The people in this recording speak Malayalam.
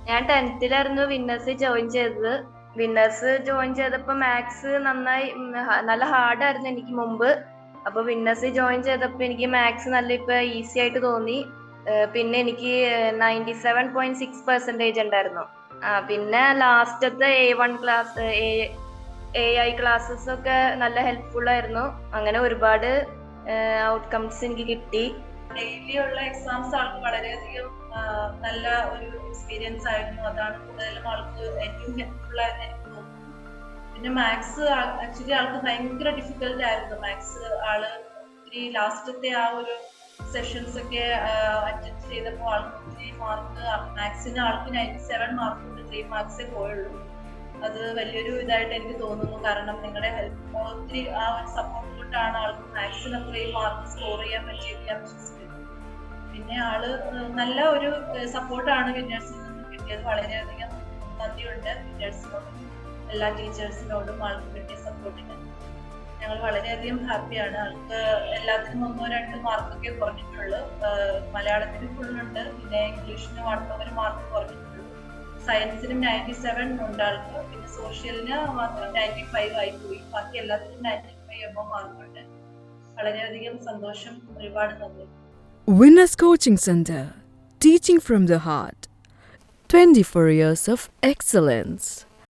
ഞാൻ 10th വിന്നേഴ്സ് ജോയിൻ ചെയ്തത്. വിന്നേഴ്സ് ജോയിൻ ചെയ്തപ്പോ മാത്സ് നന്നായി നല്ല ഹാർഡായിരുന്നു എനിക്ക് മുമ്പ്. അപ്പൊ വിന്നേഴ്സ് ജോയിൻ ചെയ്തപ്പോ എനിക്ക് മാത്സ് നല്ല ഇപ്പൊ ഈസി ആയിട്ട് തോന്നി. പിന്നെ എനിക്ക് 97.6% ഉണ്ടായിരുന്നു. പിന്നെ ലാസ്റ്റത്തെ A1 ക്ലാസ് AI ക്ലാസ്സസ് ഒക്കെ നല്ല ഹെൽപ്ഫുൾ ആയിരുന്നു. അങ്ങനെ ഒരുപാട് ഔട്ട്കംസ് എനിക്ക് കിട്ടി. ഡെയിലി ഉള്ള എക്സാംസ് ആൾക്ക് വളരെയധികം നല്ല ഒരു എക്സ്പീരിയൻസ് ആയിരുന്നു. അതാണ് കൂടുതലും ആൾക്ക് ഏറ്റവും ഹെൽപ്ഫുൾ ആയിരുന്നു എനിക്ക് തോന്നുന്നു. പിന്നെ മാത്സ് ആക്ച്വലി ആൾക്ക് ഭയങ്കര ഡിഫിക്കൽട്ട് ആയിരുന്നു. മാത്സ് ആള് ഒത്തിരി ലാസ്റ്റത്തെ ആ ഒരു സെഷൻസ് ഒക്കെ അറ്റൻഡ് ചെയ്തപ്പോൾ ആൾക്ക് ഒത്തിരി മാർക്ക്, മാത്സിന് ആൾക്ക് 97 മാർക്ക് കൊണ്ട് 3 മാർക്സേ പോയുള്ളൂ. അത് വലിയൊരു ഇതായിട്ട് എനിക്ക് തോന്നുന്നു. കാരണം നിങ്ങളുടെ ഹെൽപ്പ് ഒത്തിരി ആ ഒരു സപ്പോർട്ട് കൊണ്ടാണ് ആൾക്ക് മാത്സിന് അത്രയും മാർക്ക് സ്കോർ ചെയ്യാൻ പറ്റിയത് ഞാൻ വിശ്വസിക്കുന്നു. പിന്നെ ആള് നല്ല ഒരു സപ്പോർട്ടാണ് വിന്നേഴ്സിൽ നിന്ന് കിട്ടിയത്. വളരെയധികം നന്ദിയുണ്ട് വിന്നേഴ്സിനോടും എല്ലാ ടീച്ചേഴ്സിനോടും ആൾക്ക് കിട്ടിയ സപ്പോർട്ടിന്. ഞങ്ങൾ വളരെയധികം ഹാപ്പിയാണ്. ആൾക്ക് എല്ലാത്തിനും 1-2 മാർക്കൊക്കെ കുറഞ്ഞിട്ടുള്ളൂ. മലയാളത്തിന് ഫുള്ളുണ്ട്, പിന്നെ ഇംഗ്ലീഷിന് 1 മാർക്ക് കുറഞ്ഞിട്ടുള്ളൂ. സയൻസിനും 97 ഉണ്ട് ആൾക്ക്. പിന്നെ സോഷ്യലിന് മാത്രം 95 ആയി പോയി. ബാക്കി എല്ലാത്തിനും 95 എബോവ് മാർക്കുണ്ട്. വളരെയധികം സന്തോഷം. ഒരുപാട് നന്ദി. Winners Coaching Center, teaching from the heart. 24 years of excellence.